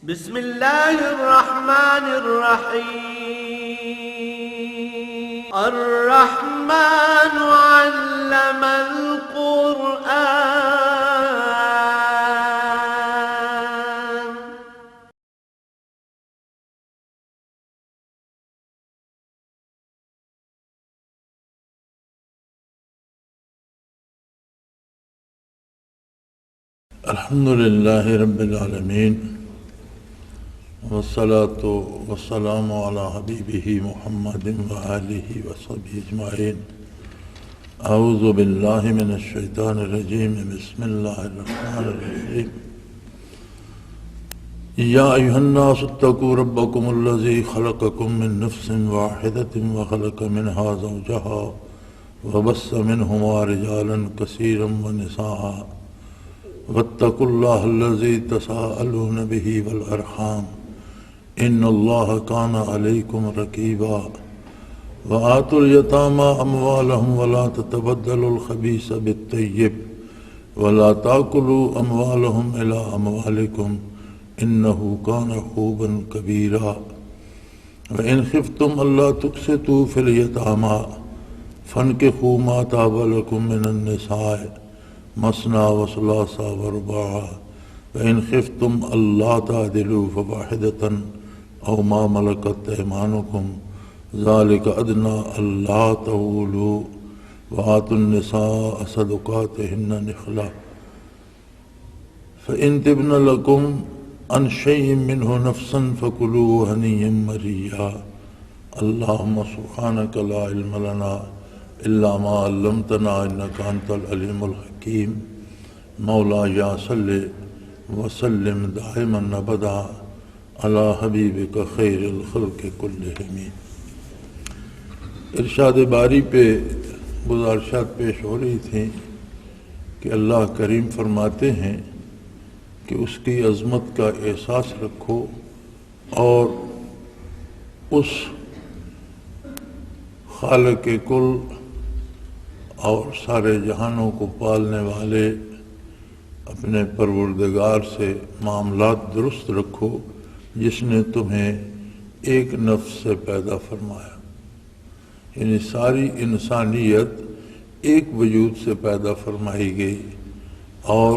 بسم الله الرحمن الرحيم. الرحمن علم القرآن. الحمد لله رب العالمين، والصلاة والسلام على حبيبه محمد وآله وصحبه أجمعين. أعوذ بالله من الشيطان الرجيم. بسم الله الرحمن الرحيم. يا أيها الناس اتقوا ربكم الذي خلقكم من نفس واحدة وخلق منها زوجها وبث منهما رجالا كثيرا ونساء واتقوا الله الذي تساءلون به والأرحام إن الله كان عليكم رقيبا. وآتوا اليتامى أموالهم ولا تتبدلوا الخبيث بالطيب ولا تأكلوا أموالهم إلى أموالكم إنه كان حوبا كبيرا. وإن خفتم ألا تقسطوا في اليتامى فانكحوا ما طاب لكم من النساء مثنى وثلاث ورباع وإن خفتم ألا تعدلوا فواحدة أو ما ملكت أيمانكم ذلك أدنى ألا تعولوا. وآتوا النساء صدقاتهن نحلة فإن تبن لكم عن شيء منه نفسا فكلوه هنيئا مريئا. اللهم سبحانك لا علم لنا إلا ما علمتنا إنك أنت العليم الحكيم. مولاي صل وسلم دائما أبدا على حبیبک خیر الخلق کلہم. ارشاد باری پہ گزارشات پیش ہو رہی تھیں کہ اللہ کریم فرماتے ہیں کہ اس کی عظمت کا احساس رکھو اور اس خالق کل اور سارے جہانوں کو پالنے والے اپنے پروردگار سے معاملات درست رکھو جس نے تمہیں ایک نفس سے پیدا فرمایا. یعنی ساری انسانیت ایک وجود سے پیدا فرمائی گئی اور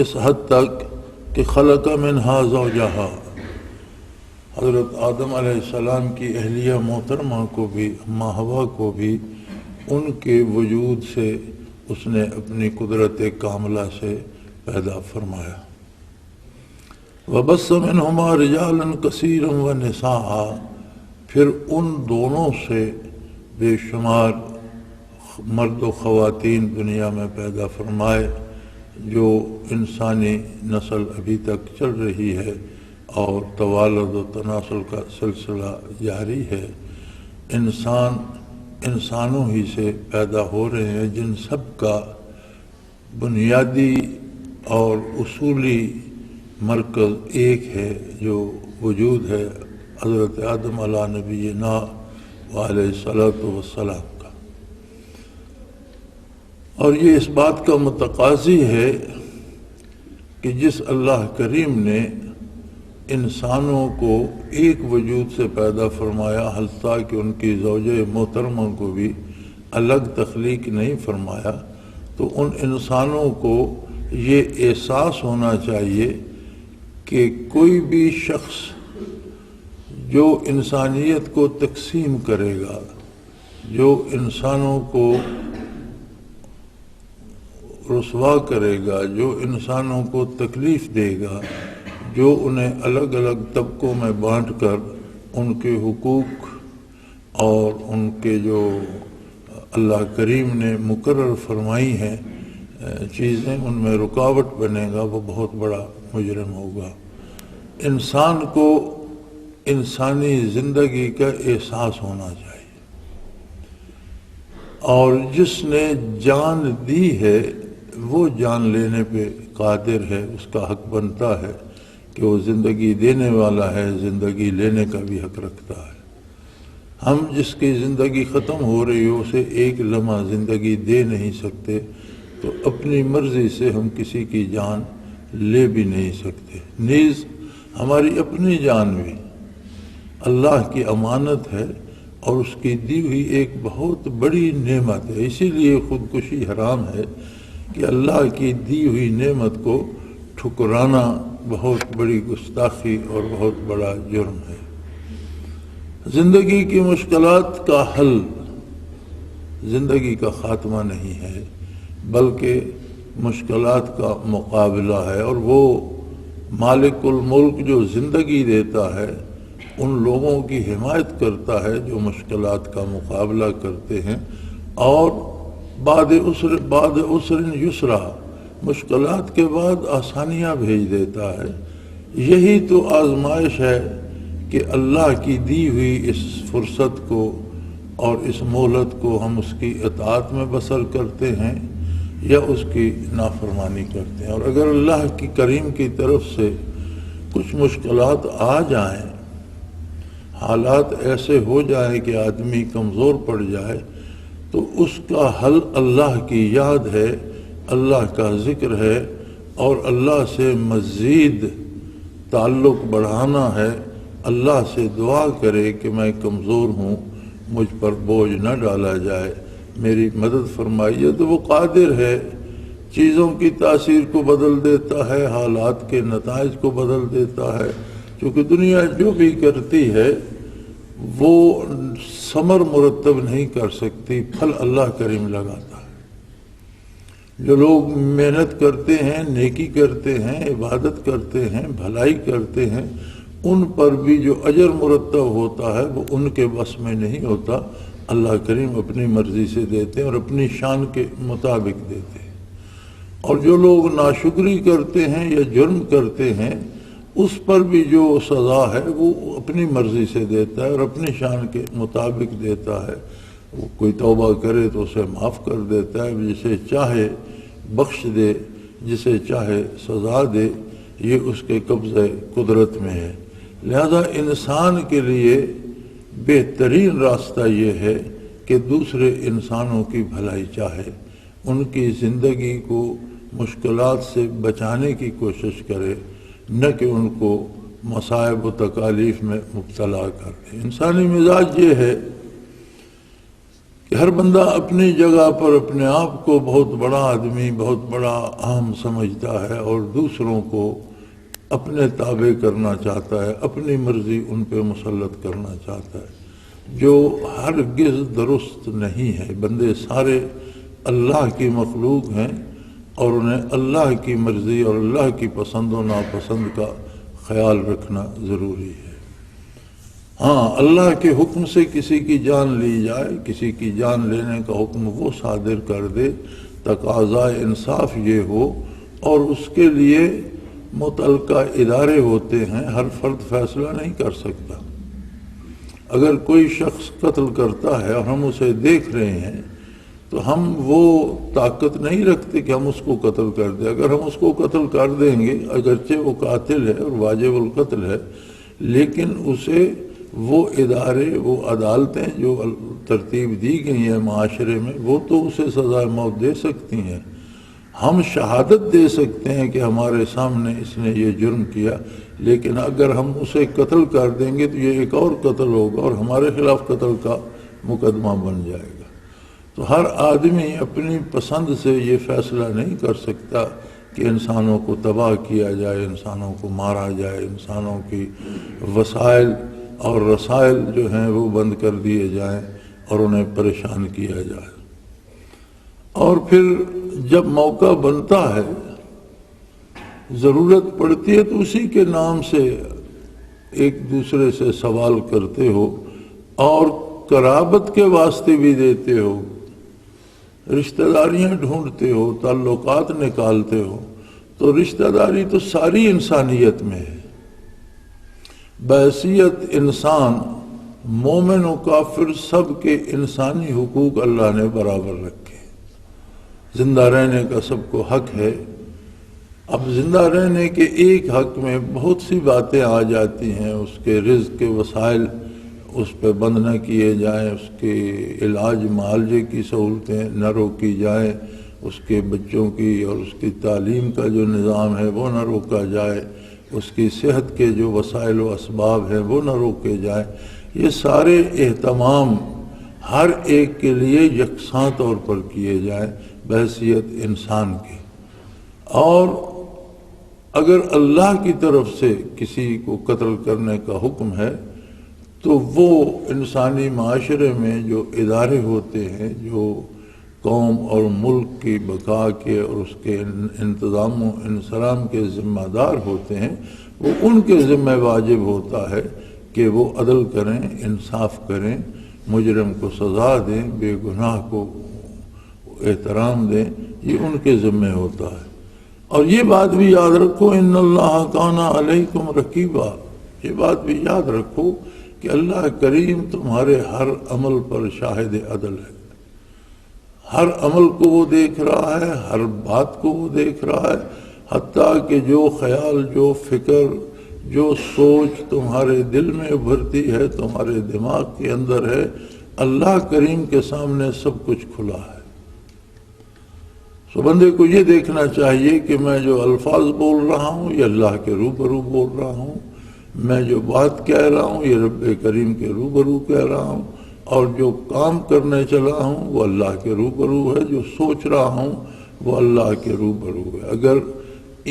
اس حد تک کہ خلق منہا زوجہا، حضرت آدم علیہ السلام کی اہلیہ محترمہ کو بھی، اماں حوا کو بھی ان کے وجود سے اس نے اپنی قدرت کاملہ سے پیدا فرمایا. وَبَثَّ مِنْهُمَا رِجَالًا كَثِيرًا وَنِسَاءً، پھر ان دونوں سے بے شمار مرد و خواتین دنیا میں پیدا فرمائے. جو انسانی نسل ابھی تک چل رہی ہے اور توالد و تناسل کا سلسلہ جاری ہے. انسانوں ہی سے پیدا ہو رہے ہیں جن سب کا بنیادی اور اصولی مرکز ایک ہے جو وجود ہے حضرت آدم علیہ نبینا وعلیہ الصلاۃ والسلام کا. اور یہ اس بات کا متقاضی ہے کہ جس اللہ کریم نے انسانوں کو ایک وجود سے پیدا فرمایا، حتیٰ کہ ان کی زوجہ محترمہ کو بھی الگ تخلیق نہیں فرمایا، تو ان انسانوں کو یہ احساس ہونا چاہیے کہ کوئی بھی شخص جو انسانیت کو تقسیم کرے گا، جو انسانوں کو رسوا کرے گا، جو انسانوں کو تکلیف دے گا، جو انہیں الگ الگ طبقوں میں بانٹ کر ان کے حقوق اور ان کے جو اللہ کریم نے مقرر فرمائی ہیں چیزیں ان میں رکاوٹ بنے گا، وہ بہت بڑا مجرم ہوگا. انسان کو انسانی زندگی کا احساس ہونا چاہیے، اور جس نے جان دی ہے وہ جان لینے پہ قادر ہے، اس کا حق بنتا ہے کہ وہ زندگی دینے والا ہے، زندگی لینے کا بھی حق رکھتا ہے. ہم جس کی زندگی ختم ہو رہی ہو اسے ایک لمحہ زندگی دے نہیں سکتے، تو اپنی مرضی سے ہم کسی کی جان لے بھی نہیں سکتے. نیز ہماری اپنی جان بھی اللہ کی امانت ہے اور اس کی دی ہوئی ایک بہت بڑی نعمت ہے. اسی لیے خودکشی حرام ہے کہ اللہ کی دی ہوئی نعمت کو ٹھکرانا بہت بڑی گستاخی اور بہت بڑا جرم ہے. زندگی کی مشکلات کا حل زندگی کا خاتمہ نہیں ہے بلکہ مشکلات کا مقابلہ ہے، اور وہ مالک الملک جو زندگی دیتا ہے ان لوگوں کی حمایت کرتا ہے جو مشکلات کا مقابلہ کرتے ہیں، اور بعد عسر یسرا، مشکلات کے بعد آسانیاں بھیج دیتا ہے. یہی تو آزمائش ہے کہ اللہ کی دی ہوئی اس فرصت کو اور اس مہلت کو ہم اس کی اطاعت میں بسر کرتے ہیں یا اس کی نافرمانی کرتے ہیں. اور اگر اللہ کی کریم کی طرف سے کچھ مشکلات آ جائیں، حالات ایسے ہو جائیں کہ آدمی کمزور پڑ جائے، تو اس کا حل اللہ کی یاد ہے، اللہ کا ذکر ہے، اور اللہ سے مزید تعلق بڑھانا ہے. اللہ سے دعا کرے کہ میں کمزور ہوں، مجھ پر بوجھ نہ ڈالا جائے، میری مدد فرمائیے. تو وہ قادر ہے، چیزوں کی تاثیر کو بدل دیتا ہے، حالات کے نتائج کو بدل دیتا ہے. کیونکہ دنیا جو بھی کرتی ہے وہ ثمر مرتب نہیں کر سکتی، پھل اللہ کریم لگاتا ہے. جو لوگ محنت کرتے ہیں، نیکی کرتے ہیں، عبادت کرتے ہیں، بھلائی کرتے ہیں، ان پر بھی جو اجر مرتب ہوتا ہے وہ ان کے بس میں نہیں ہوتا. اللہ کریم اپنی مرضی سے دیتے ہیں اور اپنی شان کے مطابق دیتے ہیں. اور جو لوگ ناشکری کرتے ہیں یا جرم کرتے ہیں، اس پر بھی جو سزا ہے وہ اپنی مرضی سے دیتا ہے اور اپنی شان کے مطابق دیتا ہے. وہ کوئی توبہ کرے تو اسے معاف کر دیتا ہے، جسے چاہے بخش دے، جسے چاہے سزا دے. یہ اس کے قبضہ قدرت میں ہے. لہذا انسان کے لیے بہترین راستہ یہ ہے کہ دوسرے انسانوں کی بھلائی چاہے، ان کی زندگی کو مشکلات سے بچانے کی کوشش کرے، نہ کہ ان کو مصائب و تکالیف میں مبتلا کر دے. انسانی مزاج یہ ہے کہ ہر بندہ اپنی جگہ پر اپنے آپ کو بہت بڑا آدمی، بہت بڑا اہم سمجھتا ہے، اور دوسروں کو اپنے تابع کرنا چاہتا ہے، اپنی مرضی ان پہ مسلط کرنا چاہتا ہے، جو ہرگز درست نہیں ہے. بندے سارے اللہ کی مخلوق ہیں اور انہیں اللہ کی مرضی اور اللہ کی پسند و ناپسند کا خیال رکھنا ضروری ہے. ہاں، اللہ کے حکم سے کسی کی جان لی جائے، کسی کی جان لینے کا حکم وہ صادر کر دے، تقاضائے انصاف یہ ہو، اور اس کے لیے متعلقہ ادارے ہوتے ہیں. ہر فرد فیصلہ نہیں کر سکتا. اگر کوئی شخص قتل کرتا ہے اور ہم اسے دیکھ رہے ہیں تو ہم وہ طاقت نہیں رکھتے کہ ہم اس کو قتل کر دیں. اگر ہم اس کو قتل کر دیں گے، اگرچہ وہ قاتل ہے اور واجب القتل ہے، لیکن اسے وہ ادارے، وہ عدالتیں جو ترتیب دی گئی ہیں معاشرے میں، وہ تو اسے سزائے موت دے سکتی ہیں. ہم شہادت دے سکتے ہیں کہ ہمارے سامنے اس نے یہ جرم کیا، لیکن اگر ہم اسے قتل کر دیں گے تو یہ ایک اور قتل ہوگا اور ہمارے خلاف قتل کا مقدمہ بن جائے گا. تو ہر آدمی اپنی پسند سے یہ فیصلہ نہیں کر سکتا کہ انسانوں کو تباہ کیا جائے، انسانوں کو مارا جائے، انسانوں کی وسائل اور رسائل جو ہیں وہ بند کر دیے جائیں اور انہیں پریشان کیا جائے. اور پھر جب موقع بنتا ہے، ضرورت پڑتی ہے، تو اسی کے نام سے ایک دوسرے سے سوال کرتے ہو اور قرابت کے واسطے بھی دیتے ہو، رشتہ داریاں ڈھونڈتے ہو، تعلقات نکالتے ہو. تو رشتہ داری تو ساری انسانیت میں ہے. بحیثیت انسان، مومن و کافر سب کے انسانی حقوق اللہ نے برابر رکھے. زندہ رہنے کا سب کو حق ہے. اب زندہ رہنے کے ایک حق میں بہت سی باتیں آ جاتی ہیں. اس کے رزق کے وسائل اس پہ بند نہ کیے جائیں، اس کے علاج معالجے کی سہولتیں نہ روکی جائیں، اس کے بچوں کی اور اس کی تعلیم کا جو نظام ہے وہ نہ روکا جائے، اس کی صحت کے جو وسائل و اسباب ہیں وہ نہ روکے جائیں. یہ سارے اہتمام ہر ایک کے لیے یکساں طور پر کیے جائیں بحیثیت انسان کے. اور اگر اللہ کی طرف سے کسی کو قتل کرنے کا حکم ہے تو وہ انسانی معاشرے میں جو ادارے ہوتے ہیں جو قوم اور ملک کی بقا کے اور اس کے انتظام و انصرام کے ذمہ دار ہوتے ہیں وہ ان کے ذمہ واجب ہوتا ہے کہ وہ عدل کریں، انصاف کریں، مجرم کو سزا دیں، بے گناہ کو احترام دیں. یہ ان کے ذمہ ہوتا ہے. اور یہ بات بھی یاد رکھو ان اللہ کان علیکم رقیبا، یہ بات بھی یاد رکھو کہ اللہ کریم تمہارے ہر عمل پر شاہد عدل ہے. ہر عمل کو وہ دیکھ رہا ہے، ہر بات کو وہ دیکھ رہا ہے، حتیٰ کہ جو خیال، جو فکر، جو سوچ تمہارے دل میں ابھرتی ہے، تمہارے دماغ کے اندر ہے، اللہ کریم کے سامنے سب کچھ کھلا ہے. سو بندے کو یہ دیکھنا چاہیے کہ میں جو الفاظ بول رہا ہوں یہ اللہ کے روبرو بول رہا ہوں، میں جو بات کہہ رہا ہوں یہ رب کریم کے روبرو کہہ رہا ہوں، اور جو کام کرنے چلا ہوں وہ اللہ کے روبرو ہے، جو سوچ رہا ہوں وہ اللہ کے روبرو ہے. اگر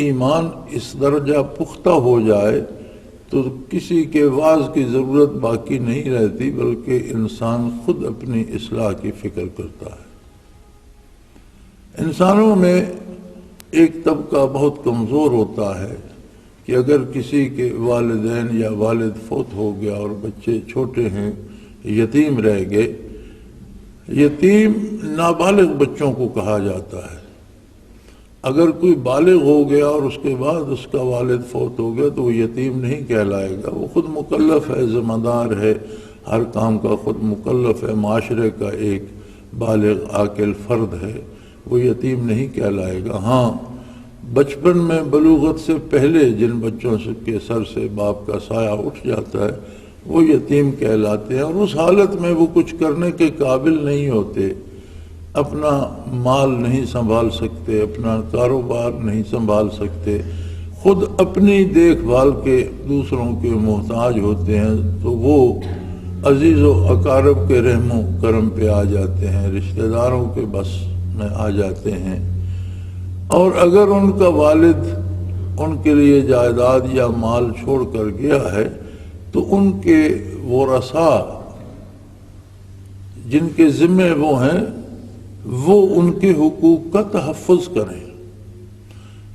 ایمان اس درجہ پختہ ہو جائے تو کسی کے واعظ کی ضرورت باقی نہیں رہتی، بلکہ انسان خود اپنی اصلاح کی فکر کرتا ہے. انسانوں میں ایک طبقہ بہت کمزور ہوتا ہے کہ اگر کسی کے والدین یا والد فوت ہو گیا اور بچے چھوٹے ہیں، یتیم رہ گئے. یتیم نابالغ بچوں کو کہا جاتا ہے. اگر کوئی بالغ ہو گیا اور اس کے بعد اس کا والد فوت ہو گیا تو وہ یتیم نہیں کہلائے گا، وہ خود مکلف ہے، ذمہ دار ہے، ہر کام کا خود مکلف ہے، معاشرے کا ایک بالغ عاقل فرد ہے، وہ یتیم نہیں کہلائے گا. ہاں بچپن میں بلوغت سے پہلے جن بچوں کے سر سے باپ کا سایہ اٹھ جاتا ہے وہ یتیم کہلاتے ہیں، اور اس حالت میں وہ کچھ کرنے کے قابل نہیں ہوتے، اپنا مال نہیں سنبھال سکتے، اپنا کاروبار نہیں سنبھال سکتے، خود اپنی دیکھ بھال کے دوسروں کے محتاج ہوتے ہیں. تو وہ عزیز و اقارب کے رحم و کرم پہ آ جاتے ہیں، رشتہ داروں کے بس میں آ جاتے ہیں. اور اگر ان کا والد ان کے لیے جائیداد یا مال چھوڑ کر گیا ہے تو ان کے ورثاء جن کے ذمہ وہ ہیں وہ ان کے حقوق کا تحفظ کریں.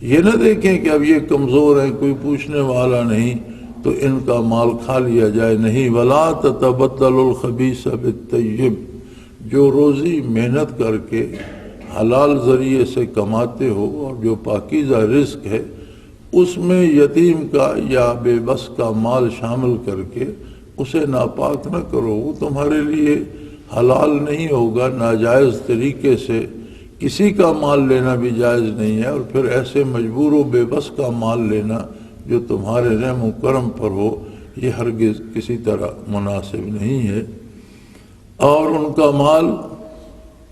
یہ نہ دیکھیں کہ اب یہ کمزور ہیں، کوئی پوچھنے والا نہیں تو ان کا مال کھا لیا جائے. نہیں، وَلَا تَتَبَدَّلُ الْخَبِيثَ بِالطَّيِّبِ، جو روزی محنت کر کے حلال ذریعے سے کماتے ہو اور جو پاکیزہ رزق ہے اس میں یتیم کا یا بے بس کا مال شامل کر کے اسے ناپاک نہ کرو. وہ تمہارے لیے حلال نہیں ہوگا. ناجائز طریقے سے کسی کا مال لینا بھی جائز نہیں ہے، اور پھر ایسے مجبور و بے بس کا مال لینا جو تمہارے رحم و کرم پر ہو یہ ہرگز کسی طرح مناسب نہیں ہے. اور ان کا مال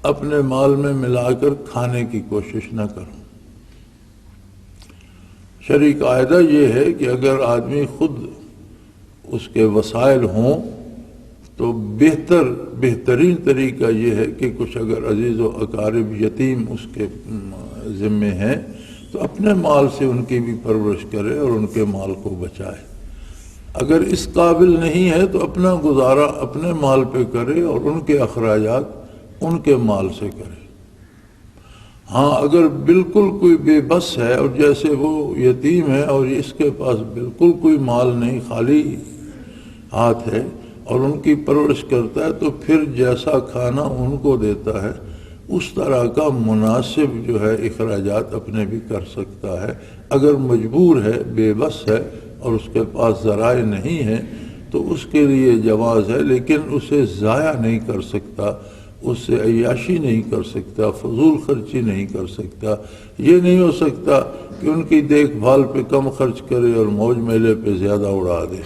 اپنے مال میں ملا کر کھانے کی کوشش نہ کرو. شرعی قاعدہ یہ ہے کہ اگر آدمی خود اس کے وسائل ہوں تو بہترین طریقہ یہ ہے کہ کچھ اگر عزیز و اقارب یتیم اس کے ذمے ہیں تو اپنے مال سے ان کی بھی پرورش کرے اور ان کے مال کو بچائے. اگر اس قابل نہیں ہے تو اپنا گزارا اپنے مال پہ کرے اور ان کے اخراجات ان کے مال سے کرے. ہاں اگر بالکل کوئی بے بس ہے اور جیسے وہ یتیم ہے اور اس کے پاس بالکل کوئی مال نہیں، خالی ہاتھ ہے اور ان کی پرورش کرتا ہے تو پھر جیسا کھانا ان کو دیتا ہے اس طرح کا مناسب جو ہے اخراجات اپنے بھی کر سکتا ہے. اگر مجبور ہے، بے بس ہے اور اس کے پاس ذرائع نہیں ہے تو اس کے لیے جواز ہے، لیکن اسے ضائع نہیں کر سکتا، اس سے عیاشی نہیں کر سکتا، فضول خرچی نہیں کر سکتا. یہ نہیں ہو سکتا کہ ان کی دیکھ بھال پہ کم خرچ کرے اور موج میلے پہ زیادہ اڑا دے.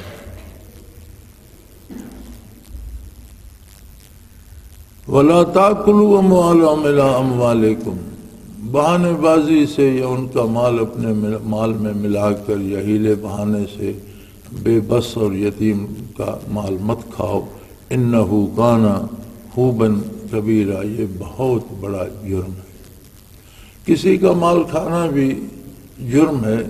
وَلَا تَأْكُلُوا أَمْوَالَهُمْ إِلَىٰ أَمْوَالِكُمْ، بہانے بازی سے یا ان کا مال اپنے مال میں ملا کر یا ہیلے بہانے سے بے بس اور یتیم کا مال مت کھاؤ، انہو کانا خوبن کبیرہ، یہ بہت بڑا جرم ہے۔ کسی کا مال کھانا بھی جرم ہے۔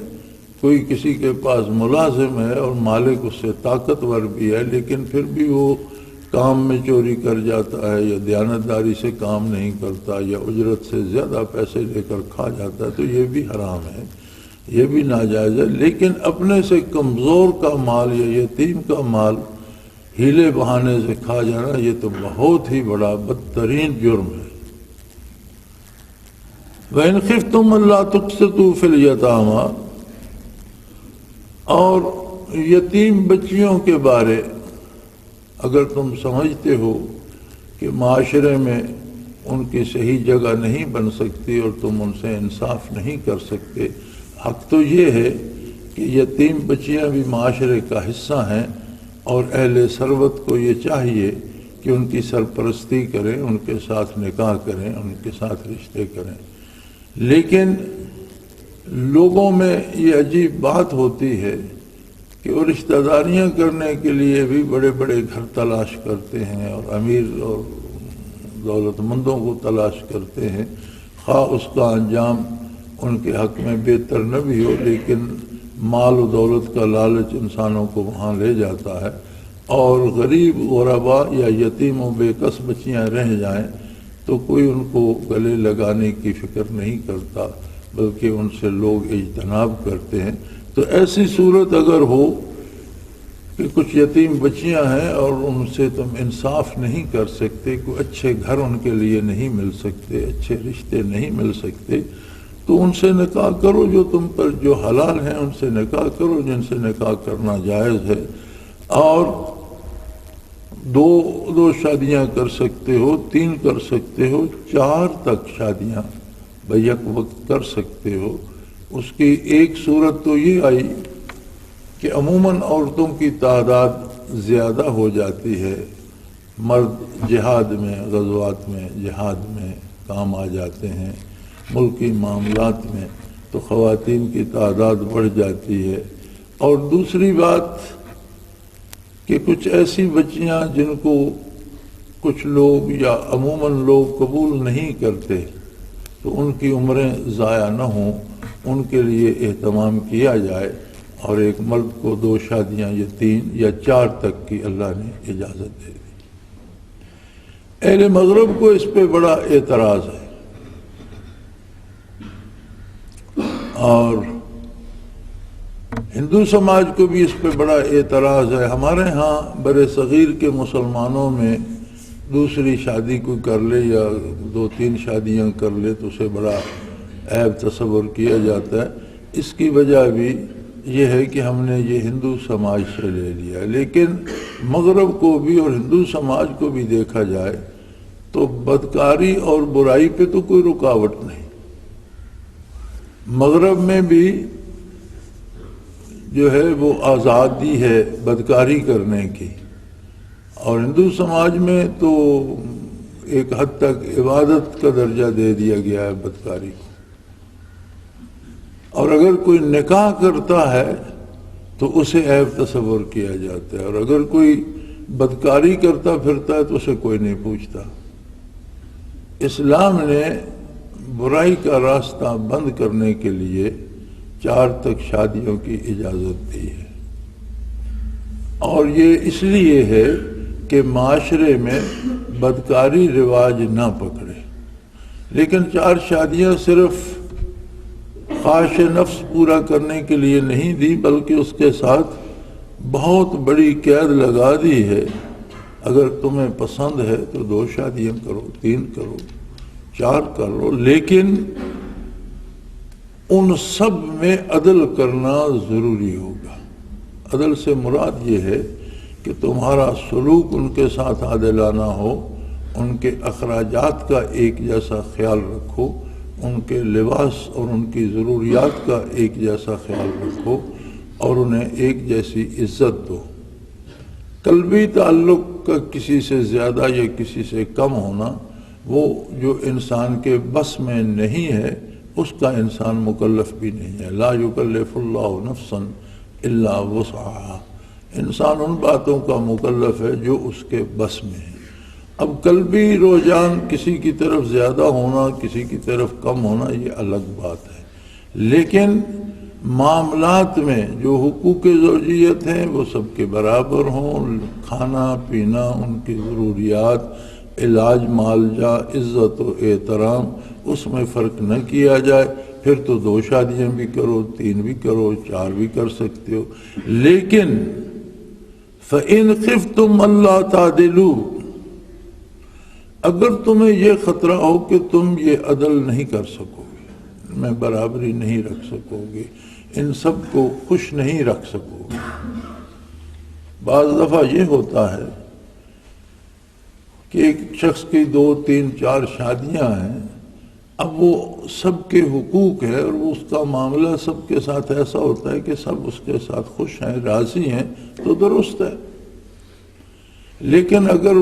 کوئی کسی کے پاس ملازم ہے اور مالک اس سے طاقتور بھی ہے، لیکن پھر بھی وہ کام میں چوری کر جاتا ہے یا دیانتداری سے کام نہیں کرتا یا اجرت سے زیادہ پیسے لے کر کھا جاتا ہے، تو یہ بھی حرام ہے، یہ بھی ناجائز ہے۔ لیکن اپنے سے کمزور کا مال یا یتیم کا مال ہیلے بہانے سے کھا جانا، یہ تو بہت ہی بڑا بدترین جرم ہے۔ وَإِنْ خِفْتُمْ أَلَّا تُقْسِطُوا فِي الْيَتَامَىٰ، اور یتیم بچیوں کے بارے اگر تم سمجھتے ہو کہ معاشرے میں ان کی صحیح جگہ نہیں بن سکتی اور تم ان سے انصاف نہیں کر سکتے، حق تو یہ ہے کہ یتیم بچیاں بھی معاشرے کا حصہ ہیں اور اہل ثروت کو یہ چاہیے کہ ان کی سرپرستی کریں، ان کے ساتھ نکاح کریں، ان کے ساتھ رشتے کریں۔ لیکن لوگوں میں یہ عجیب بات ہوتی ہے کہ وہ رشتہ داریاں کرنے کے لیے بھی بڑے بڑے گھر تلاش کرتے ہیں اور امیر اور دولت مندوں کو تلاش کرتے ہیں، خواہ اس کا انجام ان کے حق میں بہتر نہ بھی ہو، لیکن مال و دولت کا لالچ انسانوں کو وہاں لے جاتا ہے، اور غریب غربا یا یتیم و بے کس بچیاں رہ جائیں تو کوئی ان کو گلے لگانے کی فکر نہیں کرتا، بلکہ ان سے لوگ اجتناب کرتے ہیں۔ تو ایسی صورت اگر ہو کہ کچھ یتیم بچیاں ہیں اور ان سے تم انصاف نہیں کر سکتے، کوئی اچھے گھر ان کے لیے نہیں مل سکتے، اچھے رشتے نہیں مل سکتے، تو ان سے نکاح کرو، جو تم پر جو حلال ہیں ان سے نکاح کرو، جن سے نکاح کرنا جائز ہے۔ اور دو شادیاں کر سکتے ہو، 3 کر سکتے ہو، 4 تک شادیاں بیک وقت کر سکتے ہو۔ اس کی ایک صورت تو یہ آئی کہ عموماً عورتوں کی تعداد زیادہ ہو جاتی ہے، مرد جہاد میں، غزوات میں، جہاد میں کام آ جاتے ہیں، ملکی معاملات میں، تو خواتین کی تعداد بڑھ جاتی ہے۔ اور دوسری بات کہ کچھ ایسی بچیاں جن کو کچھ لوگ یا عموماً لوگ قبول نہیں کرتے، تو ان کی عمریں ضائع نہ ہوں، ان کے لیے اہتمام کیا جائے، اور ایک مرد کو 2 شادیاں یا 3 یا 4 تک کی اللہ نے اجازت دے دی۔ اہل مغرب کو اس پہ بڑا اعتراض ہے، اور ہندو سماج کو بھی اس پہ بڑا اعتراض ہے۔ ہمارے ہاں بر صغیر کے مسلمانوں میں دوسری شادی کوئی کر لے یا 2-3 شادیاں کر لے تو اسے بڑا عیب تصور کیا جاتا ہے۔ اس کی وجہ بھی یہ ہے کہ ہم نے یہ ہندو سماج سے لے لیا، لیکن مغرب کو بھی اور ہندو سماج کو بھی دیکھا جائے تو بدکاری اور برائی پہ تو کوئی رکاوٹ نہیں۔ مغرب میں بھی جو ہے وہ آزادی ہے بدکاری کرنے کی، اور ہندو سماج میں تو ایک حد تک عبادت کا درجہ دے دیا گیا ہے بدکاری کو، اور اگر کوئی نکاح کرتا ہے تو اسے عیب تصور کیا جاتا ہے، اور اگر کوئی بدکاری کرتا پھرتا ہے تو اسے کوئی نہیں پوچھتا۔ اسلام نے برائی کا راستہ بند کرنے کے لیے 4 تک شادیوں کی اجازت دی ہے، اور یہ اس لیے ہے کہ معاشرے میں بدکاری رواج نہ پکڑے۔ لیکن 4 شادیاں صرف خواہش نفس پورا کرنے کے لیے نہیں دی، بلکہ اس کے ساتھ بہت بڑی قید لگا دی ہے، اگر تمہیں پسند ہے تو 2 شادیاں کرو، 3 کرو، 4 کرو، لیکن ان سب میں عدل کرنا ضروری ہوگا۔ عدل سے مراد یہ ہے کہ تمہارا سلوک ان کے ساتھ عادلانہ ہو، ان کے اخراجات کا ایک جیسا خیال رکھو، ان کے لباس اور ان کی ضروریات کا ایک جیسا خیال رکھو، اور انہیں ایک جیسی عزت دو۔ قلبی تعلق کا کسی سے زیادہ یا کسی سے کم ہونا وہ جو انسان کے بس میں نہیں ہے اس کا انسان مکلف بھی نہیں ہے. لا یکلف اللہ نفسا الا وسعہا. انسان ان باتوں کا مکلف ہے جو اس کے بس میں ہے. اب قلبی رجحان کسی کی طرف زیادہ ہونا کسی کی طرف کم ہونا یہ الگ بات ہے، لیکن معاملات میں جو حقوق زوجیت ہیں وہ سب کے برابر ہوں. کھانا پینا، ان کی ضروریات، علاج معالجہ، عزت و احترام، اس میں فرق نہ کیا جائے. پھر تو 2 شادیاں بھی کرو، 3 بھی کرو، 4 بھی کر سکتے ہو. لیکن فَإِنْ خِفْتُمْ أَلَّا تَعْدِلُوا، اگر تمہیں یہ خطرہ ہو کہ تم یہ عدل نہیں کر سکو گے، میں برابری نہیں رکھ سکو گے، ان سب کو خوش نہیں رکھ سکو گے. بعض دفعہ یہ ہوتا ہے کہ ایک شخص کی 2 3 4 شادیاں ہیں، اب وہ سب کے حقوق ہے اور اس کا معاملہ سب کے ساتھ ایسا ہوتا ہے کہ سب اس کے ساتھ خوش ہیں، راضی ہیں، تو درست ہے. لیکن اگر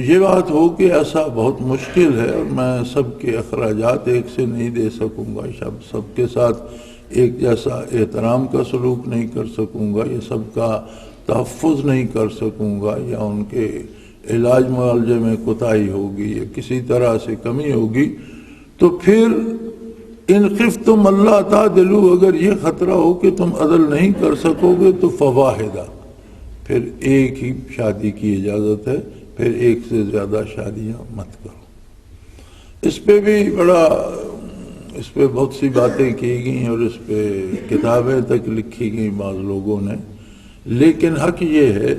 یہ بات ہو کہ ایسا بہت مشکل ہے اور میں سب کے اخراجات ایک سے نہیں دے سکوں گا، سب کے ساتھ ایک جیسا احترام کا سلوک نہیں کر سکوں گا، یہ سب کا تحفظ نہیں کر سکوں گا، یا ان کے علاج معالجے میں کوتاہی ہوگی یا کسی طرح سے کمی ہوگی، تو پھر ان خفتم اللہ تعدلوا، اگر یہ خطرہ ہو کہ تم عدل نہیں کر سکو گے تو فواحدہ، پھر ایک ہی شادی کی اجازت ہے، پھر ایک سے زیادہ شادیاں مت کرو. اس پہ بھی اس پہ بہت سی باتیں کی گئیں اور اس پہ کتابیں تک لکھی گئیں بعض لوگوں نے، لیکن حق یہ ہے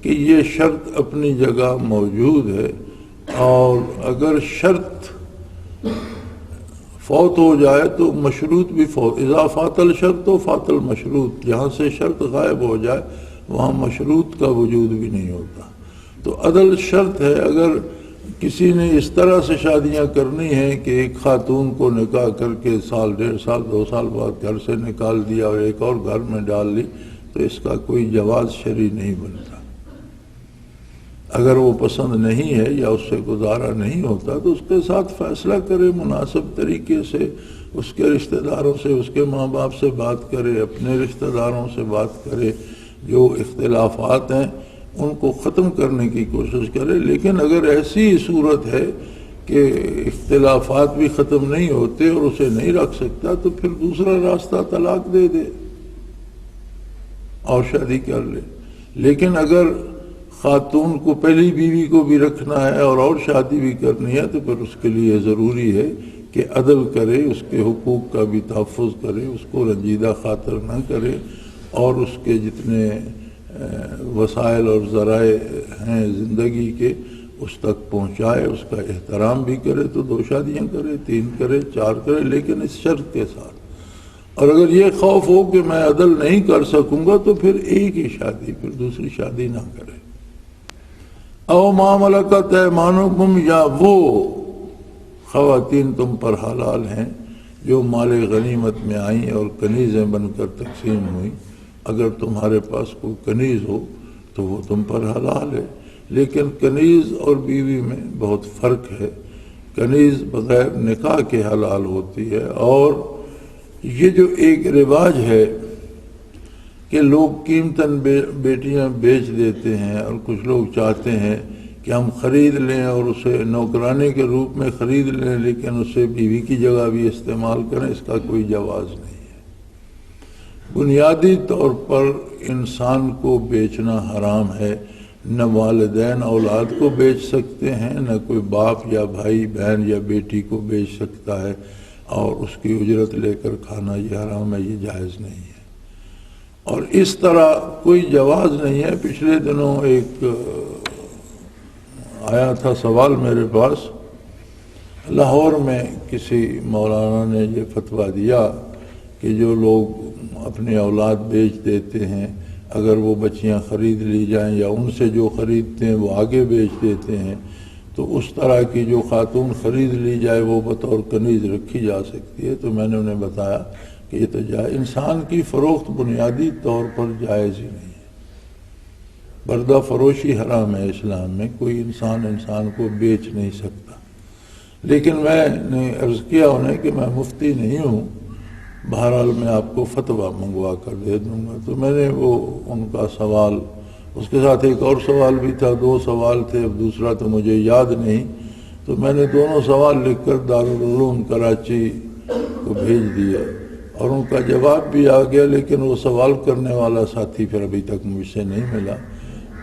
کہ یہ شرط اپنی جگہ موجود ہے. اور اگر شرط فوت ہو جائے تو مشروط بھی فوت، اذا فات الشرط و فات المشروط، جہاں سے شرط غائب ہو جائے وہاں مشروط کا وجود بھی نہیں ہوتا. تو عدل شرط ہے. اگر کسی نے اس طرح سے شادیاں کرنی ہیں کہ ایک خاتون کو نکاح کر کے 1 1.5 سال 2 سال بعد گھر سے نکال دیا اور ایک اور گھر میں ڈال لی، تو اس کا کوئی جواز شرعی نہیں بنتا. اگر وہ پسند نہیں ہے یا اس سے گزارا نہیں ہوتا تو اس کے ساتھ فیصلہ کرے، مناسب طریقے سے اس کے رشتہ داروں سے، اس کے ماں باپ سے بات کرے، اپنے رشتہ داروں سے بات کرے، جو اختلافات ہیں ان کو ختم کرنے کی کوشش کرے. لیکن اگر ایسی صورت ہے کہ اختلافات بھی ختم نہیں ہوتے اور اسے نہیں رکھ سکتا تو پھر دوسرا راستہ طلاق دے دے اور شادی کر لے. لیکن اگر خاتون کو پہلی بیوی کو بھی رکھنا ہے اور شادی بھی کرنی ہے تو پھر اس کے لیے ضروری ہے کہ عدل کرے، اس کے حقوق کا بھی تحفظ کرے، اس کو رنجیدہ خاطر نہ کرے، اور اس کے جتنے وسائل اور ذرائع ہیں زندگی کے اس تک پہنچائے، اس کا احترام بھی کرے. تو 2 شادیاں کرے، 3 کرے، 4 کرے، لیکن اس شرط کے ساتھ. اور اگر یہ خوف ہو کہ میں عدل نہیں کر سکوں گا تو پھر ایک ہی شادی، پھر دوسری شادی نہ کرے. او ما ملکت ایمانکم، یا وہ خواتین تم پر حلال ہیں جو مال غنیمت میں آئیں اور کنیزیں بن کر تقسیم ہوئیں. اگر تمہارے پاس کوئی کنیز ہو تو وہ تم پر حلال ہے. لیکن کنیز اور بیوی میں بہت فرق ہے. کنیز بغیر نکاح کے حلال ہوتی ہے. اور یہ جو ایک رواج ہے کہ لوگ قیمتاً بیٹیاں بیچ دیتے ہیں، اور کچھ لوگ چاہتے ہیں کہ ہم خرید لیں اور اسے نوکرانے کے روپ میں خرید لیں، لیکن اسے بیوی کی جگہ بھی استعمال کریں، اس کا کوئی جواز نہیں ہے. بنیادی طور پر انسان کو بیچنا حرام ہے. نہ والدین اولاد کو بیچ سکتے ہیں، نہ کوئی باپ یا بھائی بہن یا بیٹی کو بیچ سکتا ہے، اور اس کی اجرت لے کر کھانا یہ حرام ہے، یہ جائز نہیں ہے. اور اس طرح کوئی جواز نہیں ہے. پچھلے دنوں ایک آیا تھا سوال میرے پاس، لاہور میں کسی مولانا نے یہ فتویٰ دیا کہ جو لوگ اپنی اولاد بیچ دیتے ہیں، اگر وہ بچیاں خرید لی جائیں یا ان سے جو خریدتے ہیں وہ آگے بیچ دیتے ہیں، تو اس طرح کی جو خاتون خرید لی جائے وہ بطور کنیز رکھی جا سکتی ہے. تو میں نے انہیں بتایا کہ یہ تو انسان کی فروخت بنیادی طور پر جائز ہی نہیں ہے. بردہ فروشی حرام ہے اسلام میں. کوئی انسان کو بیچ نہیں سکتا. لیکن میں نے عرض کیا انہیں کہ میں مفتی نہیں ہوں، بہرحال میں آپ کو فتویٰ منگوا کر دے دوں گا۔ تو میں نے وہ ان کا سوال، اس کے ساتھ ایک اور سوال بھی تھا، 2 سوال تھے، اب دوسرا تو مجھے یاد نہیں، تو میں نے دونوں سوال لکھ کر دارالعلوم کراچی کو بھیج دیا اور ان کا جواب بھی آ گیا، لیکن وہ سوال کرنے والا ساتھی پھر ابھی تک مجھ سے نہیں ملا۔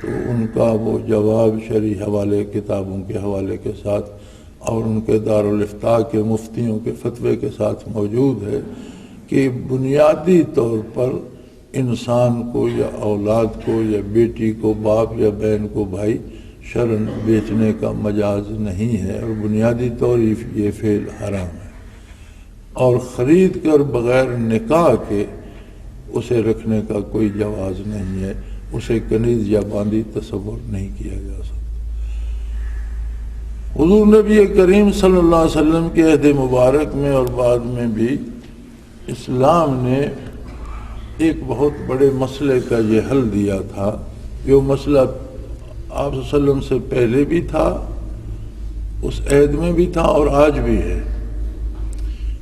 تو ان کا وہ جواب شرعی حوالے، کتابوں کے حوالے کے ساتھ اور ان کے دارالافتاء کے مفتیوں کے فتوے کے ساتھ موجود ہے کہ بنیادی طور پر انسان کو یا اولاد کو یا بیٹی کو باپ یا بہن کو بھائی شرعاً بیچنے کا مجاز نہیں ہے، اور بنیادی طور یہ فعل حرام ہے، اور خرید کر بغیر نکاح کے اسے رکھنے کا کوئی جواز نہیں ہے، اسے کنیز یا باندی تصور نہیں کیا جا سکتا۔ حضور نبی کریم صلی اللہ علیہ وسلم کے عہد مبارک میں اور بعد میں بھی اسلام نے ایک بہت بڑے مسئلے کا یہ حل دیا تھا، جو مسئلہ آپ صلی اللہ علیہ وسلم سے پہلے بھی تھا، اس عہد میں بھی تھا اور آج بھی ہے،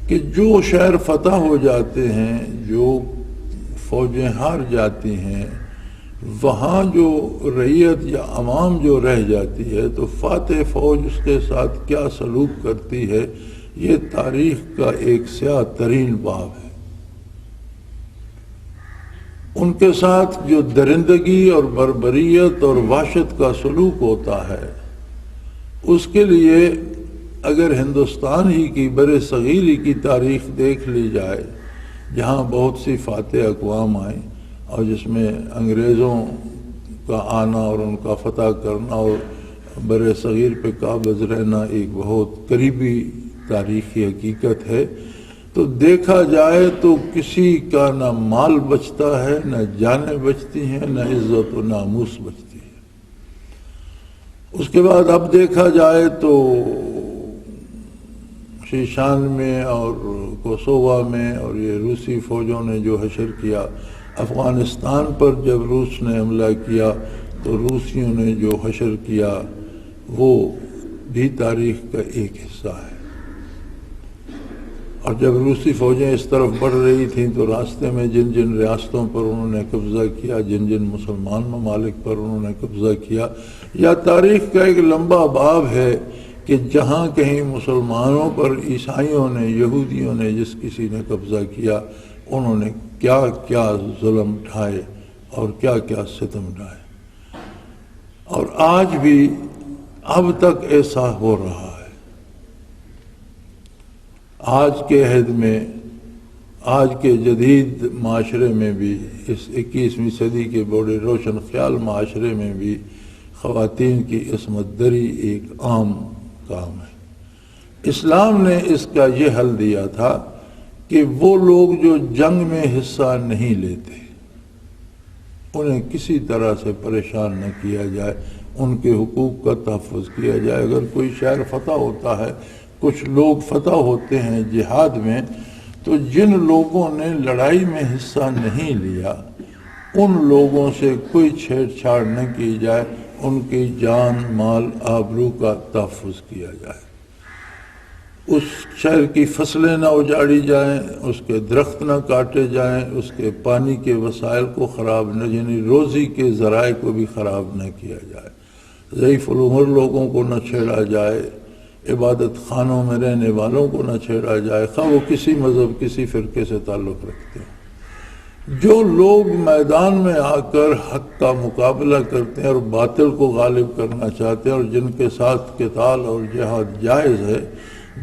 کہ جو شہر فتح ہو جاتے ہیں، جو فوجیں ہار جاتی ہیں، وہاں جو رعیت یا عوام جو رہ جاتی ہے تو فاتح فوج اس کے ساتھ کیا سلوک کرتی ہے، یہ تاریخ کا ایک سیاہ ترین باب ہے۔ ان کے ساتھ جو درندگی اور بربریت اور وحشت کا سلوک ہوتا ہے، اس کے لیے اگر ہندوستان ہی کی بر صغیر ہی کی تاریخ دیکھ لی جائے، جہاں بہت سی فاتح اقوام آئیں اور جس میں انگریزوں کا آنا اور ان کا فتح کرنا اور بر صغیر پہ قابض رہنا ایک بہت قریبی تاریخی حقیقت ہے، تو دیکھا جائے تو کسی کا نہ مال بچتا ہے، نہ جانیں بچتی ہیں، نہ عزت و ناموس بچتی ہے۔ اس کے بعد اب دیکھا جائے تو شیشان میں اور کوسووا میں اور یہ روسی فوجوں نے جو حشر کیا، افغانستان پر جب روس نے حملہ کیا تو روسیوں نے جو حشر کیا وہ بھی تاریخ کا ایک حصہ ہے۔ اور جب روسی فوجیں اس طرف بڑھ رہی تھیں تو راستے میں جن جن ریاستوں پر انہوں نے قبضہ کیا، جن جن مسلمان ممالک پر انہوں نے قبضہ کیا، یا تاریخ کا ایک لمبا باب ہے کہ جہاں کہیں مسلمانوں پر عیسائیوں نے، یہودیوں نے، جس کسی نے قبضہ کیا، انہوں نے کیا کیا ظلم ڈھائے اور کیا کیا ستم ڈھائے، اور آج بھی اب تک ایسا ہو رہا ہے۔ آج کے عہد میں، آج کے جدید معاشرے میں بھی، اس 21ویں صدی کے بڑے روشن خیال معاشرے میں بھی خواتین کی عصمت دری ایک عام کام ہے۔ اسلام نے اس کا یہ حل دیا تھا کہ وہ لوگ جو جنگ میں حصہ نہیں لیتے انہیں کسی طرح سے پریشان نہ کیا جائے، ان کے حقوق کا تحفظ کیا جائے۔ اگر کوئی شہر فتح ہوتا ہے، کچھ لوگ فتح ہوتے ہیں جہاد میں، تو جن لوگوں نے لڑائی میں حصہ نہیں لیا ان لوگوں سے کوئی چھیڑ چھاڑ نہ کی جائے، ان کی جان، مال، آبرو کا تحفظ کیا جائے، اس شہر کی فصلیں نہ اجاڑی جائیں، اس کے درخت نہ کاٹے جائیں، اس کے پانی کے وسائل کو خراب نہ، یعنی روزی کے ذرائع کو بھی خراب نہ کیا جائے، ضعیف العمر لوگوں کو نہ چھیڑا جائے، عبادت خانوں میں رہنے والوں کو نہ چھیڑا جائے، خواہ وہ کسی مذہب، کسی فرقے سے تعلق رکھتے ہیں۔ جو لوگ میدان میں آ کر حق کا مقابلہ کرتے ہیں اور باطل کو غالب کرنا چاہتے ہیں اور جن کے ساتھ قتال اور جہاد جائز ہے،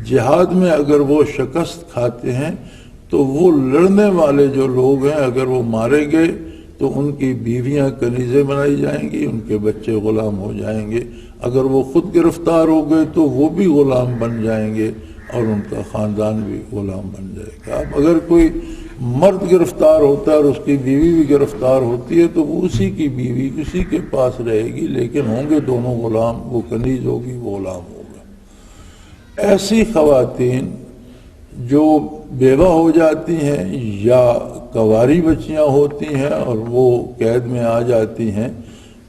جہاد میں اگر وہ شکست کھاتے ہیں تو وہ لڑنے والے جو لوگ ہیں اگر وہ مارے گئے تو ان کی بیویاں کنیزیں بنائی جائیں گی، ان کے بچے غلام ہو جائیں گے، اگر وہ خود گرفتار ہو گئے تو وہ بھی غلام بن جائیں گے اور ان کا خاندان بھی غلام بن جائے گا۔ اب اگر کوئی مرد گرفتار ہوتا ہے اور اس کی بیوی بھی گرفتار ہوتی ہے تو وہ اسی کی بیوی اسی کے پاس رہے گی، لیکن ہوں گے دونوں غلام، وہ کنیز ہوگی، وہ غلام ہوگا۔ ایسی خواتین جو بیوہ ہو جاتی ہیں یا کواری بچیاں ہوتی ہیں اور وہ قید میں آ جاتی ہیں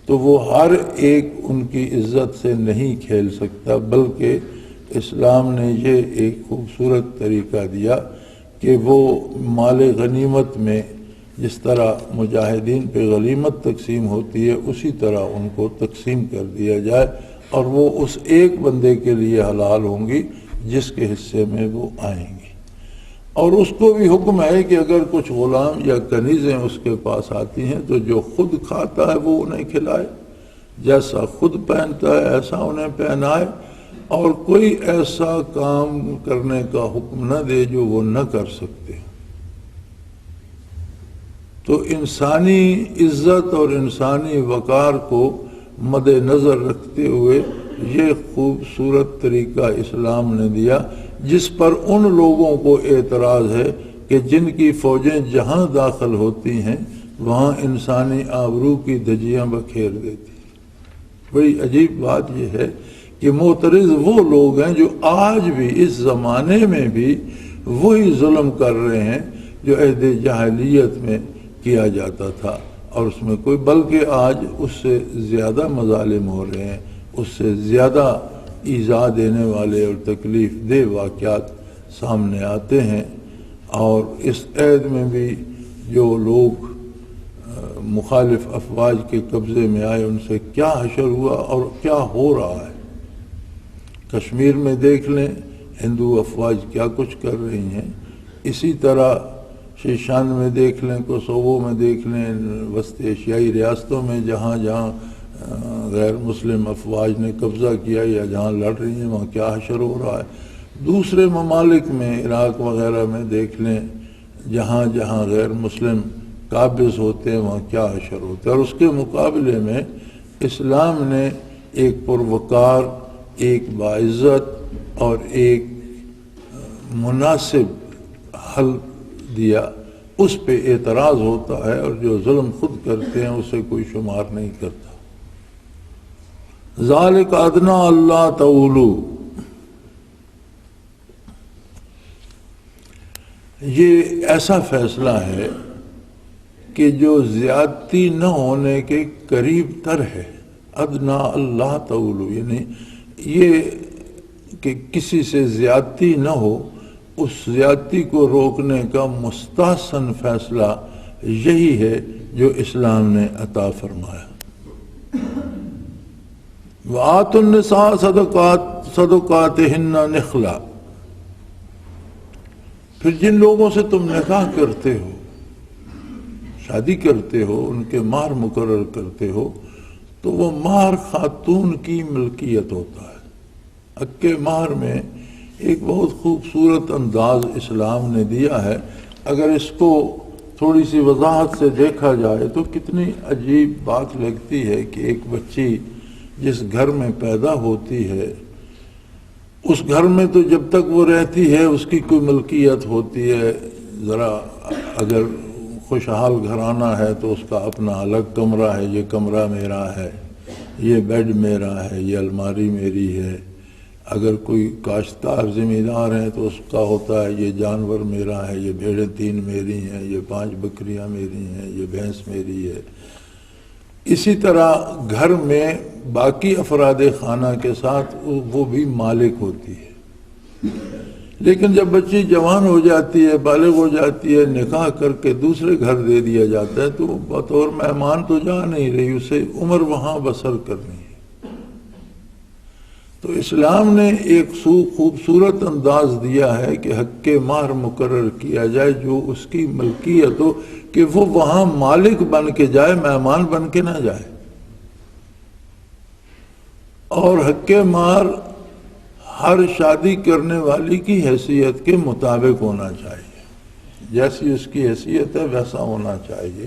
تو وہ ہر ایک ان کی عزت سے نہیں کھیل سکتا، بلکہ اسلام نے یہ ایک خوبصورت طریقہ دیا کہ وہ مال غنیمت میں جس طرح مجاہدین پہ غنیمت تقسیم ہوتی ہے اسی طرح ان کو تقسیم کر دیا جائے، اور وہ اس ایک بندے کے لیے حلال ہوں گی جس کے حصے میں وہ آئیں گی۔ اور اس کو بھی حکم ہے کہ اگر کچھ غلام یا کنیزیں اس کے پاس آتی ہیں تو جو خود کھاتا ہے وہ انہیں کھلائے، جیسا خود پہنتا ہے ایسا انہیں پہنائے، اور کوئی ایسا کام کرنے کا حکم نہ دے جو وہ نہ کر سکتے۔ تو انسانی عزت اور انسانی وقار کو مد نظر رکھتے ہوئے یہ خوبصورت طریقہ اسلام نے دیا، جس پر ان لوگوں کو اعتراض ہے کہ جن کی فوجیں جہاں داخل ہوتی ہیں وہاں انسانی آبرو کی دھجیاں بکھیر دیتی۔ بڑی عجیب بات یہ ہے کہ معترض وہ لوگ ہیں جو آج بھی اس زمانے میں بھی وہی ظلم کر رہے ہیں جو عہد جاہلیت میں کیا جاتا تھا، اور اس میں کوئی بلکہ آج اس سے زیادہ مظالم ہو رہے ہیں، اس سے زیادہ ایذا دینے والے اور تکلیف دہ واقعات سامنے آتے ہیں۔ اور اس عہد میں بھی جو لوگ مخالف افواج کے قبضے میں آئے ان سے کیا حشر ہوا اور کیا ہو رہا ہے۔ کشمیر میں دیکھ لیں ہندو افواج کیا کچھ کر رہی ہیں، اسی طرح شیشان میں دیکھ لیں، کوسوو میں دیکھ لیں، وسط ایشیائی ریاستوں میں جہاں جہاں غیر مسلم افواج نے قبضہ کیا یا جہاں لڑ رہی ہیں وہاں کیا حشر ہو رہا ہے۔ دوسرے ممالک میں عراق وغیرہ میں دیکھ لیں جہاں جہاں غیر مسلم قابض ہوتے ہیں وہاں کیا حشر ہوتا ہے۔ اور اس کے مقابلے میں اسلام نے ایک پروقار، ایک باعزت اور ایک مناسب حل دیا، اس پہ اعتراض ہوتا ہے، اور جو ظلم خود کرتے ہیں اسے کوئی شمار نہیں کرتا۔ ذالک ادنیٰ اللہ تعولو، یہ ایسا فیصلہ ہے کہ جو زیادتی نہ ہونے کے قریب تر ہے۔ ادنیٰ اللہ تعولو یعنی یہ کہ کسی سے زیادتی نہ ہو، اس زیادتی کو روکنے کا مستحسن فیصلہ یہی ہے جو اسلام نے عطا فرمایا۔ وَآتُوا النِّسَاءَ صَدُقَاتِهِنَّ نِخْلًا، پھر جن لوگوں سے تم نکاح کرتے ہو، شادی کرتے ہو، ان کے مہر مقرر کرتے ہو، تو وہ مہر خاتون کی ملکیت ہوتا ہے۔ حق مہر میں ایک بہت خوبصورت انداز اسلام نے دیا ہے۔ اگر اس کو تھوڑی سی وضاحت سے دیکھا جائے تو کتنی عجیب بات لگتی ہے کہ ایک بچی جس گھر میں پیدا ہوتی ہے اس گھر میں تو جب تک وہ رہتی ہے اس کی کوئی ملکیت ہوتی ہے۔ ذرا اگر خوشحال گھرانہ ہے تو اس کا اپنا الگ کمرہ ہے، یہ کمرہ میرا ہے، یہ بیڈ میرا ہے، یہ الماری میری ہے۔ اگر کوئی کاشتکار زمیندار ہیں تو اس کا ہوتا ہے یہ جانور میرا ہے، یہ بھیڑیں 3 میری ہیں، یہ 5 بکریاں میری ہیں، یہ بھینس میری ہے۔ اسی طرح گھر میں باقی افراد خانہ کے ساتھ وہ بھی مالک ہوتی ہے۔ لیکن جب بچی جوان ہو جاتی ہے، بالغ ہو جاتی ہے، نکاح کر کے دوسرے گھر دے دیا جاتا ہے تو بطور مہمان تو جا نہیں رہی، اسے عمر وہاں بسر کرنی ہے۔ تو اسلام نے ایک خوبصورت انداز دیا ہے کہ حق مہر مقرر کیا جائے جو اس کی ملکیت ہو، کہ وہ وہاں مالک بن کے جائے، مہمان بن کے نہ جائے۔ اور حق مہر ہر شادی کرنے والی کی حیثیت کے مطابق ہونا چاہیے، جیسی اس کی حیثیت ہے ویسا ہونا چاہیے۔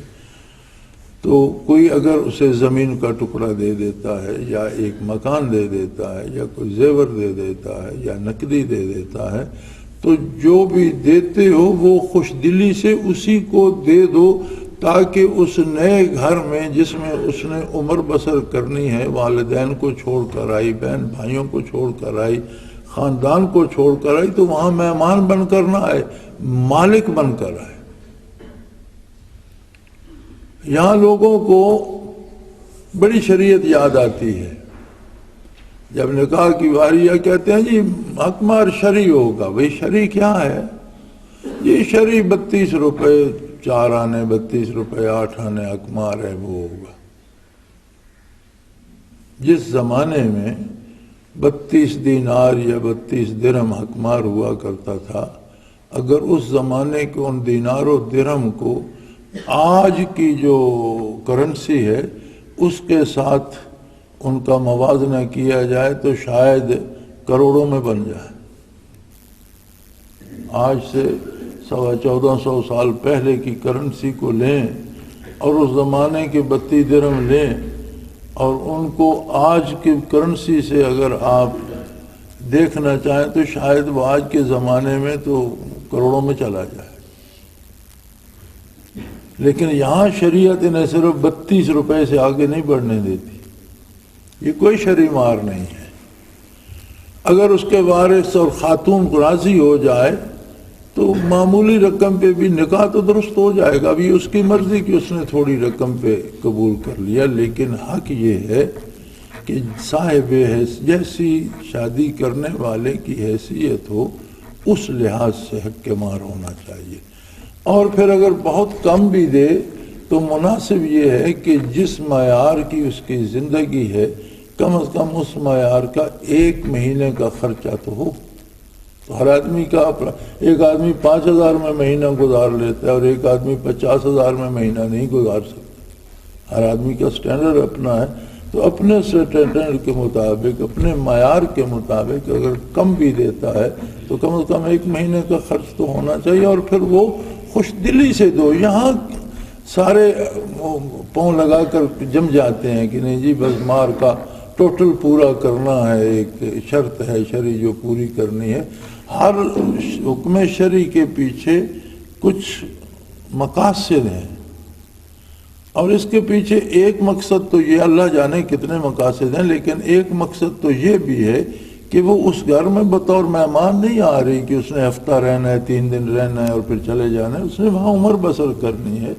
تو کوئی اگر اسے زمین کا ٹکڑا دے دیتا ہے یا ایک مکان دے دیتا ہے یا کوئی زیور دے دیتا ہے یا نقدی دے دیتا ہے تو جو بھی دیتے ہو وہ خوش دلی سے اسی کو دے دو، تاکہ اس نئے گھر میں جس میں اس نے عمر بسر کرنی ہے، والدین کو چھوڑ کر آئی، بہن بھائیوں کو چھوڑ کر آئی، خاندان کو چھوڑ کر آئی، تو وہاں مہمان بن کر نہ آئے، مالک بن کر آئے۔ یہاں لوگوں کو بڑی شریعت یاد آتی ہے۔ جب نکاح کی باری ہے کہتے ہیں جی حکمار شرعی ہوگا. بھئی شرعی کیا ہے؟ یہ شرعی 32 روپے 4 آنے، 32 روپے 8 آنے حکمار ہے وہ ہوگا. جس زمانے میں 32 دینار یا 32 درہم حکمار ہوا کرتا تھا، اگر اس زمانے کے ان دینار و درہم کو آج کی جو کرنسی ہے اس کے ساتھ ان کا موازنہ کیا جائے تو شاید کروڑوں میں بن جائے. آج سے 1450 سال پہلے کی کرنسی کو لیں اور اس زمانے کے 32 درہم لیں اور ان کو آج کی کرنسی سے اگر آپ دیکھنا چاہیں تو شاید وہ آج کے زمانے میں تو کروڑوں میں چلا جائے. لیکن یہاں شریعت انہیں صرف 32 روپے سے آگے نہیں بڑھنے دیتی. یہ کوئی شرعی مار نہیں ہے. اگر اس کے وارث اور خاتون راضی ہو جائے تو معمولی رقم پہ بھی نکاح تو درست ہو جائے گا. ابھی اس کی مرضی کہ اس نے تھوڑی رقم پہ قبول کر لیا، لیکن حق یہ ہے کہ صاحب جیسی شادی کرنے والے کی حیثیت ہو اس لحاظ سے حق کے مار ہونا چاہیے. اور پھر اگر بہت کم بھی دے تو مناسب یہ ہے کہ جس معیار کی اس کی زندگی ہے کم از کم اس معیار کا 1 مہینے کا خرچہ تو ہو. تو ہر آدمی کا ایک آدمی 5,000 میں مہینہ گزار لیتا ہے اور ایک آدمی 50,000 میں مہینہ نہیں گزار سکتا. ہر آدمی کا سٹینڈرڈ اپنا ہے. تو اپنے سٹینڈرڈ کے مطابق، اپنے معیار کے مطابق اگر کم بھی دیتا ہے تو کم از کم 1 مہینے کا خرچ تو ہونا چاہیے. اور پھر وہ خوش دلی سے دو. یہاں سارے پاؤں لگا کر جم جاتے ہیں کہ نہیں جی بس مار کا ٹوٹل پورا کرنا ہے، ایک شرط ہے شرعی جو پوری کرنی ہے. ہر حکم شرعی کے پیچھے کچھ مقاصد ہیں اور اس کے پیچھے ایک مقصد تو یہ، اللہ جانے کتنے مقاصد ہیں، لیکن ایک مقصد تو یہ بھی ہے کہ وہ اس گھر میں بطور مہمان نہیں آ رہی کہ اس نے ہفتہ رہنا ہے، 3 دن رہنا ہے اور پھر چلے جانا ہے. اس نے وہاں عمر بسر کرنی ہے.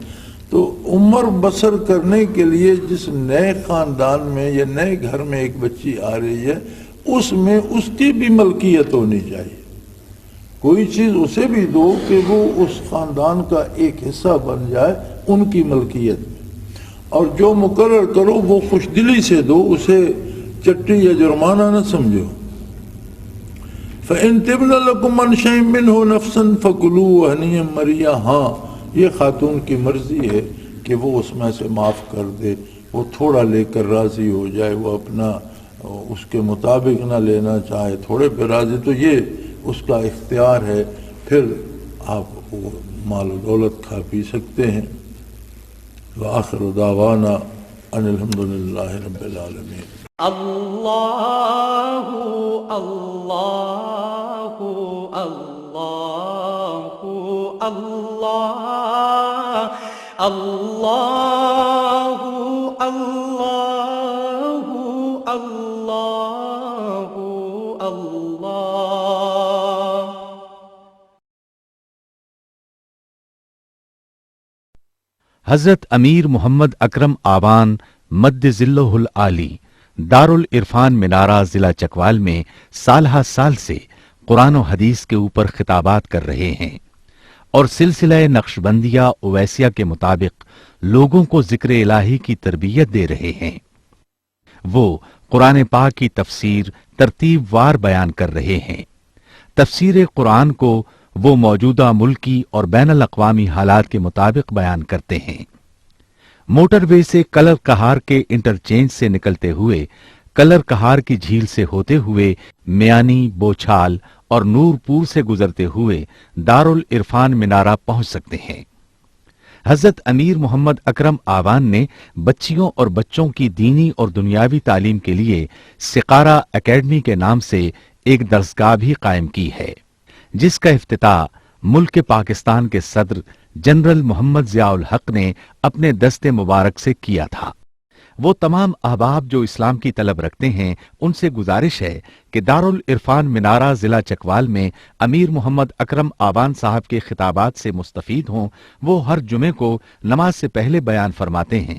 تو عمر بسر کرنے کے لیے جس نئے خاندان میں یا نئے گھر میں ایک بچی آ رہی ہے اس میں اس کی بھی ملکیت ہونی چاہیے. کوئی چیز اسے بھی دو کہ وہ اس خاندان کا ایک حصہ بن جائے ان کی ملکیت میں. اور جو مقرر کرو وہ خوش دلی سے دو، اسے چٹی یا جرمانہ نہ سمجھو. فَإِن تِبْنَ لَكُمْ عَنْ شَيْءٍ مِّنْهُ نَفْسًا فَكُلُوهُ هَنِيئًا مَرِيئًا. ہاں یہ خاتون کی مرضی ہے کہ وہ اس میں سے معاف کر دے، وہ تھوڑا لے کر راضی ہو جائے، وہ اپنا اس کے مطابق نہ لینا چاہے، تھوڑے پہ راضی، تو یہ اس کا اختیار ہے. پھر آپ وہ مال و دولت کھا پی سکتے ہیں. وآخر دعوانا ان الحمدللہ رب العالمین. اللہ اللہ اللہ اللہ اللہ اللہ اللہ اللہ. حضرت امیر محمد اکرم آوان مد ذلہ العالی دارالعرفان منارہ ضلع چکوال میں سالہ سال سے قرآن و حدیث کے اوپر خطابات کر رہے ہیں اور سلسلہ نقشبندیہ اویسیہ کے مطابق لوگوں کو ذکر الہی کی تربیت دے رہے ہیں. وہ قرآن پاک کی تفسیر ترتیب وار بیان کر رہے ہیں. تفسیر قرآن کو وہ موجودہ ملکی اور بین الاقوامی حالات کے مطابق بیان کرتے ہیں. موٹر وے سے کلر کہار کے انٹرچینج سے نکلتے ہوئے کلر کہار کی جھیل سے ہوتے ہوئے میانی، بوچھال اور نورپور سے گزرتے ہوئے دارالعرفان منارہ پہنچ سکتے ہیں. حضرت امیر محمد اکرم آوان نے بچیوں اور بچوں کی دینی اور دنیاوی تعلیم کے لیے سقارہ اکیڈمی کے نام سے ایک درسگاہ بھی قائم کی ہے، جس کا افتتاح ملک پاکستان کے صدر جنرل محمد ضیاء الحق نے اپنے دست مبارک سے کیا تھا. وہ تمام احباب جو اسلام کی طلب رکھتے ہیں ان سے گزارش ہے کہ دارالعرفان منارہ ضلع چکوال میں امیر محمد اکرم آوان صاحب کے خطابات سے مستفید ہوں. وہ ہر جمعے کو نماز سے پہلے بیان فرماتے ہیں.